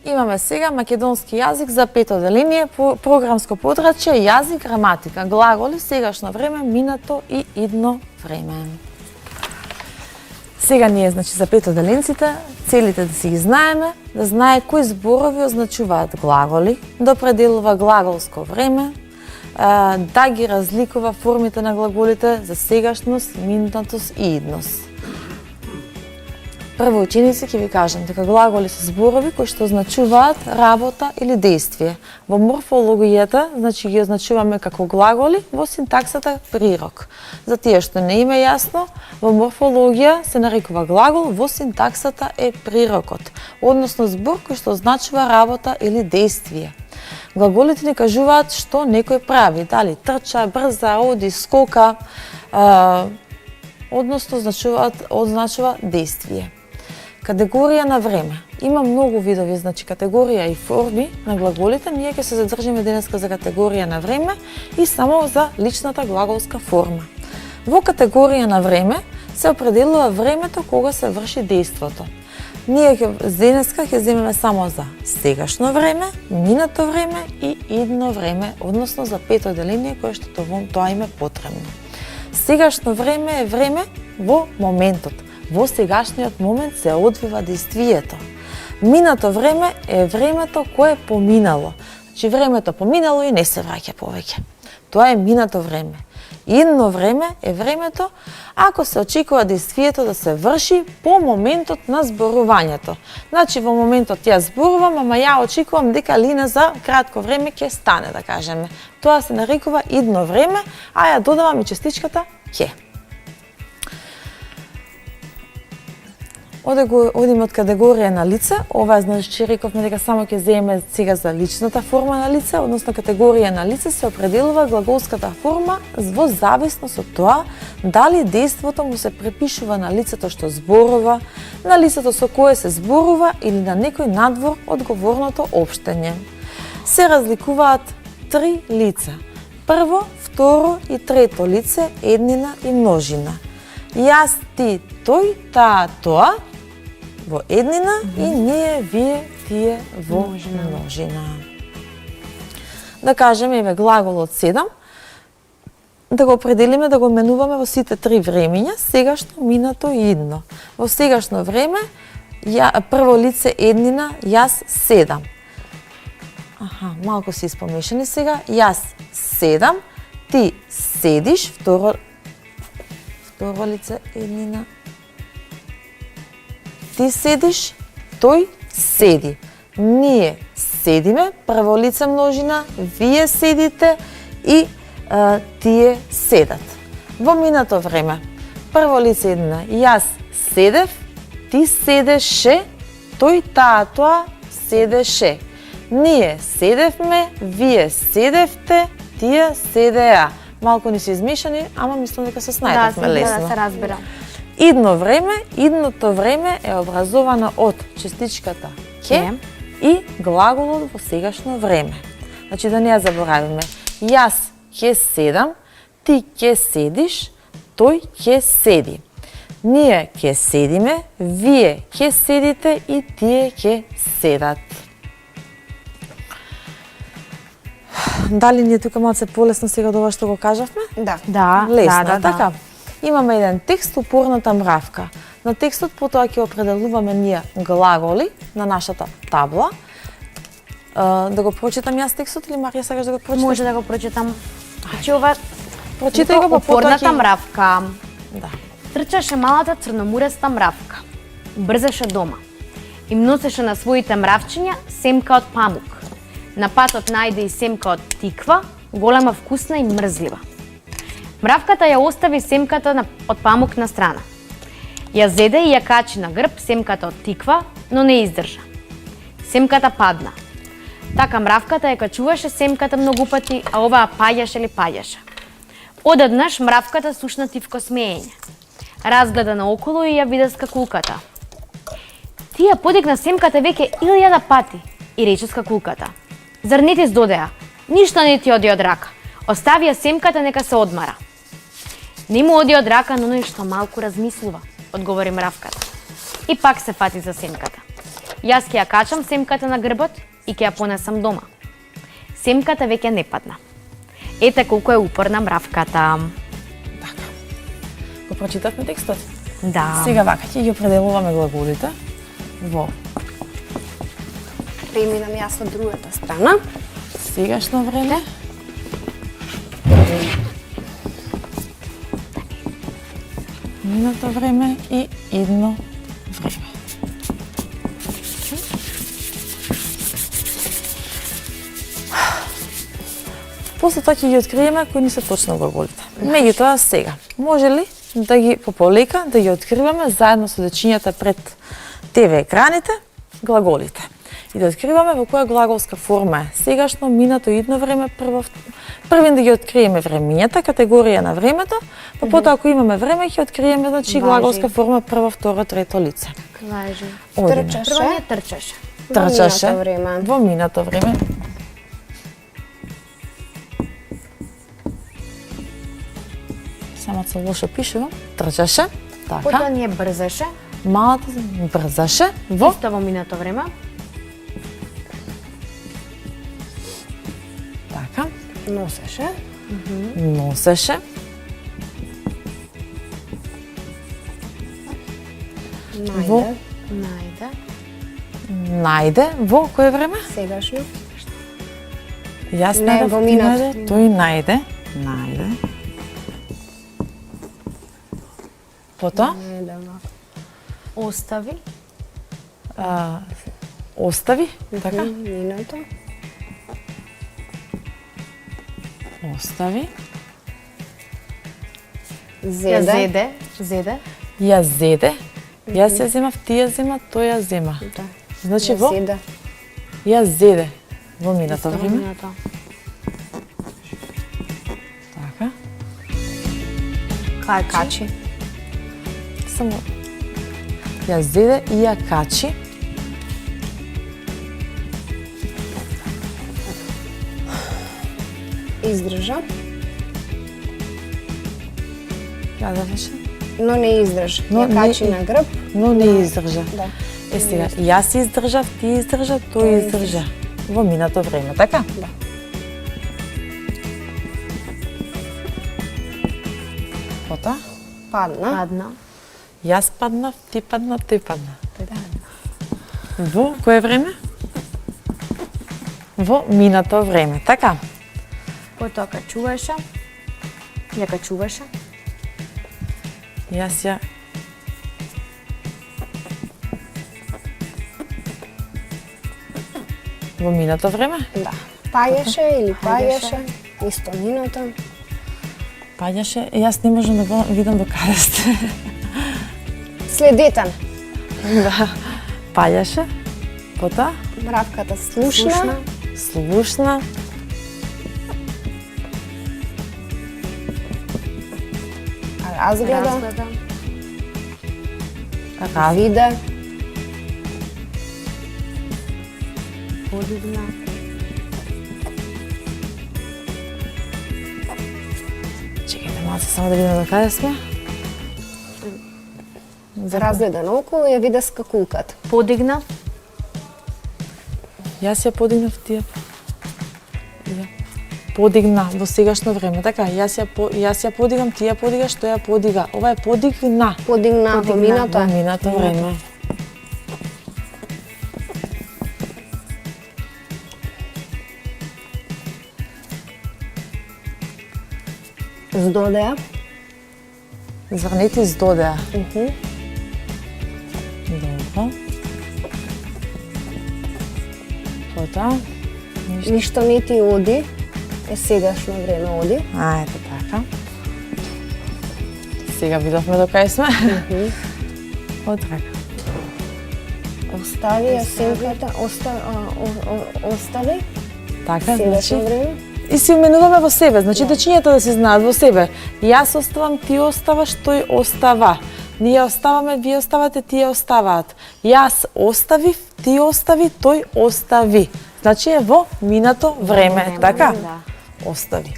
Имаме сега македонски јазик за пето оделение, програмско подрачје, јазик, граматика, глаголи, сегашно време, минато и идно време. Сега ние, значи, за пето оделенците, целите да си ги знаеме, да знае кои зборови означуваат глаголи, да определува глаголско време, да ги разликува формите на глаголите за сегашност, минатост и идност. Прво, ученици, ќе ви кажам дека глаголи се зборови кои што означуваат работа или действие. Во морфологијата, значи ги означуваме како глаголи, во синтаксата прирок. За тие што не им е јасно, во морфологија се нарекува глагол, во синтаксата е прирокот, односно збор кој што означува работа или действие. Глаголите ни кажуваат што некој прави, дали трча, брза, оди, скока, односно означува действие. Категорија на време. Има многу видови, значи категорија и форми на глаголите. Ние ќе се задржиме денеска за категорија на време и само за личната глаголска форма. Во категорија на време се определува времето кога се врши дејството. Ние денеска ќе земеме само за сегашно време, минато време и идно време, односно за пето оделение кое што тоа им е потребно. Сегашно време е време во моментот. Во сегашниот момент се одвива действието. Минато време е времето кое е поминало. Значи времето поминало и не се враќа повеќе. Тоа е минато време. Идно време е времето ако се очекува действието да се врши по моментот на зборувањето. Значи во моментот ја зборувам, ама ја очекувам дека Лина за кратко време ќе стане, да кажеме. Тоа се нарекува идно време, а ја додавам и частичката ќе. Одиме од категорија на лице. Ова значи рековме дека само ќе земеме сега за личната форма на лице, односно категорија на лице се определува глаголската форма во зависност од тоа дали дејството му се препишува на лицето што зборува, на лицето со кое се зборува или на некој надвор од говорното општење. Се разликуваат три лица. Прво, второ и трето лице, еднина и множина. Јас, ти, тој, таа, тоа во еднина и ние, вие, тие во множина. Да кажеме, еве глаголот 7, да го определиме, да го менуваме во сите три времења, сегашно, минато и идно. Во сегашно време, прво лице еднина, јас седам. Малку се испомешани сега. Јас седам, ти седиш, второ лице еднина. Ти седиш, тој седи. Ние седиме, прво лице множина, вие седите и тие седат. Во минато време, прво лице еднина, јас седев, ти седеше, тој, таа, тоа седеше. Ние седевме, вие седевте, тие седеа. Малку ни се измешани, ама мислам дека се снајдовме лесно. Да се разбира. Идното време е образовано од частичката ќе и глаголот во сегашно време. Значи да не ја заборавиме. Јас ќе седам, ти ќе седиш, тој ќе седи. Ние ќе седиме, вие ќе седите и тие ќе седат. Дали ни е тука малце полесно сега од ова што го кажавме? Да. Лесно, така. Имаме еден текст, упорната мравка. На текстот потоа ќе определуваме ние глаголи на нашата табла. Да го прочитам јас текстот или Марија сакаш да го прочиташ? Може да го прочитам. Значи ова прочитај го, упорната мравка. Да. Трчаше малата црномуреста мравка. Брзеше дома. Им носеше на своите мравчиња семка од памук. На патот најде и семка од тиква, голема, вкусна и мрзлива. Мравката ја остави семката од памук на страна. Ја зеде и ја качи на грб семката од тиква, но не издржа. Семката падна. Така мравката ја качуваше семката многу пати, а оваа паѓаше. Одеднаш мравката слушна тивко смеење. Разгледа наоколу и ја виде скакулката. Тија подигна семката веќе 1000 пати и рече скакулката: "Зар не ти здодеа? Ништо не ти оди од рака. Остави ја семката, нека се одмара." Не му оди од рака, но оној што малку размислува, одговори мравката. И пак се фати за семката. Јас ќе ја качам семката на грбот и ќе ја понесам дома. Семката веќе не падна. Ете колку е упорна мравката. Така. Го прочитавме текстот? Да. Сега вака ќе ги определуваме глаголите во Преминам јас од другата страна. сегашно време, минато време и идно време. После тоа ќе ги откриеме кои ни се точно глаголите. Меѓутоа сега, може ли да ги пополека да ги откриваме заедно со дечињата пред ТВ екраните глаголите? И да откриваме во која глаголска форма е сегашно, минато, идно време, првен да ги откриеме времењата, категорија на времето, па потоа ако имаме време ќе откриеме значи Важи. глаголска форма прво, второ, трето лице. Важи. Одиме. Трчаше. Прво не трчаше. Трчаше минато време. во минато време. Самата лошо пишува. Трчаше. Потоа Така. ние брзаше, Малата брзаше во исто во минато време. така. Носеше. Носеше. Во Најде. Најде. најде во кое време? Сегашно. Јас Не, најдов, во ти минато. најде, тој најде. Најде. Потоа Најде. Остави. остави, така? Минато. Остави. Ја Зеде. зеде. Зеде. Ја зеде. Јас ја земав, ти ја зема, тој ја зема. Да. Значи Ја во седе. ја зеде во минато Во време. минато. Така. Качи. Качи. Само ја зеде и ја качи. Издржа. Ја заврши. Но не издржа. Но Ја не качи и- на грб. Но не издржа. Да. Е сега, јас издржав, ти издржа, тој издржа. Во минато време, така? Да. Потоа, Падна. Падна. јас паднав, ти падна, тој падна. Во кое време? Во минато време, така? Потоа качуваше. Ја качуваше. Јас ја во минато време? Да. Паѓаше или паѓаше. Исто минуто. Паѓаше, јас не можам да го видам до каде сте. Следете. Да. Паѓаше, потоа Мравката слушна. слушна, Разгледа. Разгледа. Виде. Подигна. чекајте малце само да видам до каде сме. Разгледа наоколу и ја виде скакулката. Подигна. Јас ја подигнав, тие ја подигна во сегашно време, така? Јас ја подигам, ти ја подигаш, тој ја подига. Ова е подигна Подигна во минато. во минато време. Здодеа. Зрнети здодеа. Добро. Потоа, Ништо не ти оди. Е сегашно време оди. ето така. Сега видовме до кај сме. Од така. Остави ја семката. Остави. Така, Сегашно значи, време. и си уменуваме во себе, значи дечињата да се знаат во себе. Јас оставам, ти оставаш, тој остава. Ние оставаме, вие оставате, тие оставаат. Јас оставив, ти остави, тој остави. Значи е во минато време, така? Да. Остави.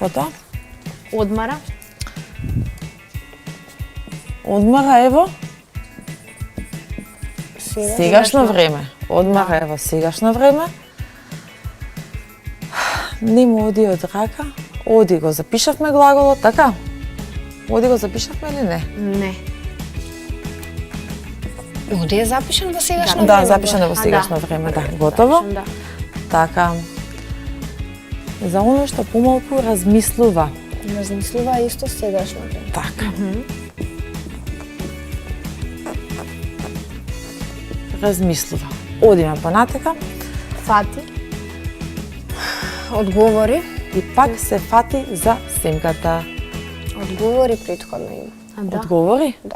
Потоа, Одмара. одмара е во сегашно време. Одмара е во сегашно време. Нема оди од рака. Оди го запишавме глаголот, така? Оди го запишавме или не? Не. Оди е запишан во сегашно Да, време. запишано во сегашно време, да. Готово? Да. Така. За оно што помалку размислува. Размислува исто сегашно време. Така. Размислува. Одиме понатака Фати. Одговори. и пак се фати за семката. Одговори претходно има. Да. Одговори. Да.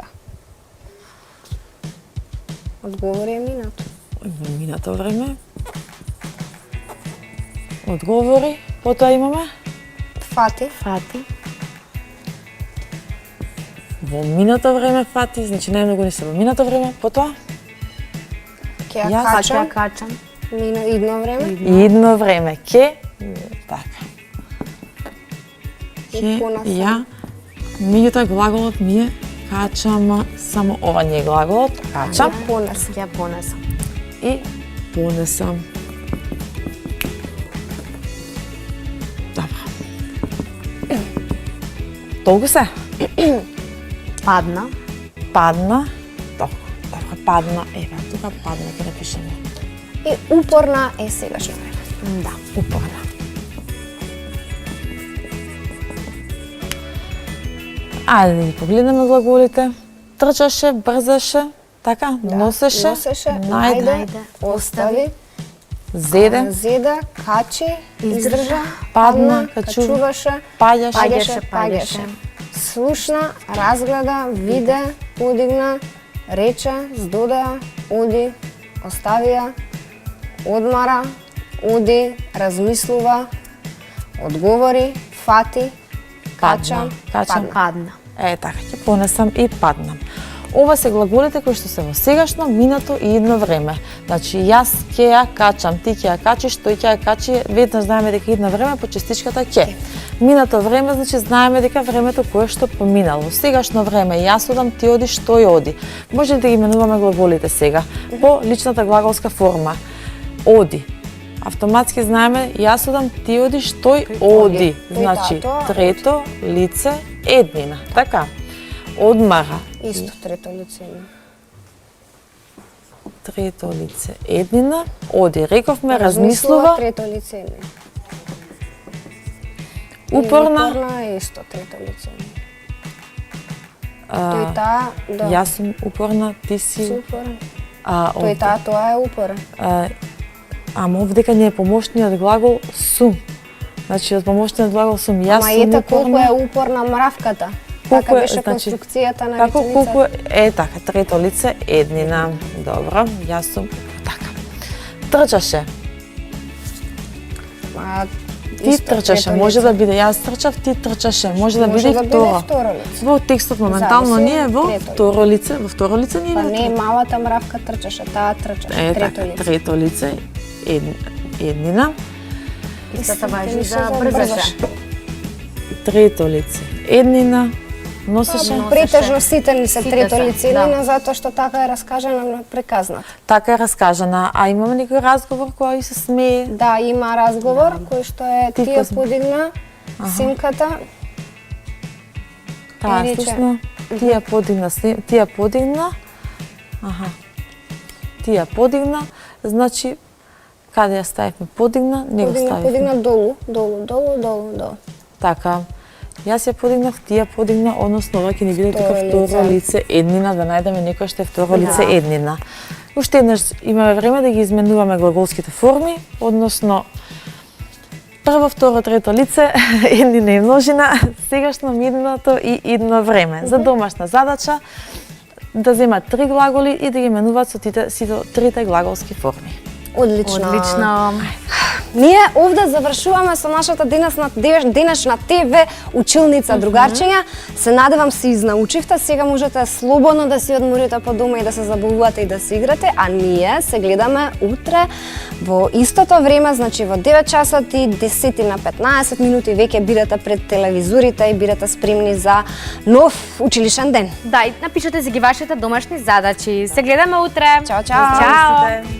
Одговори е минато. Во минато време. Одговори. Потоа имаме Фати. Фати. во минато време фати, значи најмногу не се во минато време. Потоа Ќе ја Јас Фати ја качам. качам. Идно време. идно време ке така. Ке понасам. ја меѓутоа глаголот ми е качам, само ова не е глаголот, качам Понесам. Ја понесам. и понесам. Добро. Толку се? Падна. Падна. Добро, падна. Еве, тука падна ќе напишеме. И упорна е сегашно време. Да. Упорна. Ајде да ги погледнеме глаголите. Трчаше, брзаше, така, носеше, најде, најде, остави, зеде, зеда, качи, издржа, падна, качуваше, паѓаше, паѓаше. Слушна, разгледа, виде, подигна, рече, здода, оди, оставија, одмара, оди, размислува, одговори, фати, качам, качам. Падна. Е, така, ќе понесам и паднам. Ова се глаголите кои што се во сегашно, минато и идно време. Значи, јас ќе ја качам, ти ќе ја качиш, тој ќе ја качи, веднаш знаеме дека идно време по частичката ќе. Минато време, значи, знаеме дека времето кое што поминало. Во сегашно време, јас одам, ти одиш, тој оди. Може ли да ги именуваме глаголите сега? По личната глаголска форма. Оди. Автоматски знаеме, јас одам, ти одиш, тој оди. Тој Значи, тато, трето лице еднина. Така. Одмара. Исто трето лице има. Трето лице еднина. Оди. Рековме, размислува. Трето лице има. Упорна. Упорна е исто трето лице има. А, Тој таа, да. Јас сум упорна, ти си си... упорен. А, Тој таа, тоа е упорен. Ама овдека не е помошниот глагол сум. Значи, од помошниот глагол сум. Јас Ама сум ете колку упорна. е упорна мравката. Колку Така е, беше значи, конструкцијата на Како реченицата. колку е така, трето лице еднина. Добро, јас сум така. Трчаше. Ма, Ти исто, трчаше, трето може лице. да биде јас трчав, ти трчаше, може да биде и Може да второ. биде второ лице. Во текстот моментално Зависи ние во трето лице. второ лице, во второ лице ние Па не не, малата мравка трчаше, таа трчаше, Е, трето така, лице. трето лице еднина. Истата важи Ти за се брзаше. Трето лице еднина. Носеше. Носеше. Претежно сите ни се Сите трето се, лице, да. да. Затоа што така е раскажана на приказната. Така е раскажана. А имаме некој разговор кој се смее? Да, има разговор кој што е Ти тие казна. подигна симката. Таа рече. слушна. Тија подигна, тија подигна. Аха. Тија подигна, значи каде ја ставивме подигна, не го ставивме. Подигна долу, долу, долу, долу, долу. Така. Јас ја подигнав, тија подигна, односно ова ќе ни биде тука Второ второ лице. лице еднина, да најдеме некој што е второ лице Да. еднина. Уште еднаш имаме време да ги изменуваме глаголските форми, односно прво, второ, трето лице, еднина и множина, сегашно, минато и идно време. За домашна задача да земат три глаголи и да ги именуваат со сите трите глаголски форми. Одлично. Ние овде завршуваме со нашата денешна ТВ училница другарчиња. Се надевам се изнаучивте, сега можете слободно да си одморите по дома и да се забавувате и да се играте, а ние се гледаме утре во истото време, значи во 9 часот и 10 на 15 минути веќе бидете пред телевизорите и бидете спремни за нов училишен ден. Да, и напишете си ги вашите домашни задачи. Се гледаме утре. Чао, чао. Чао.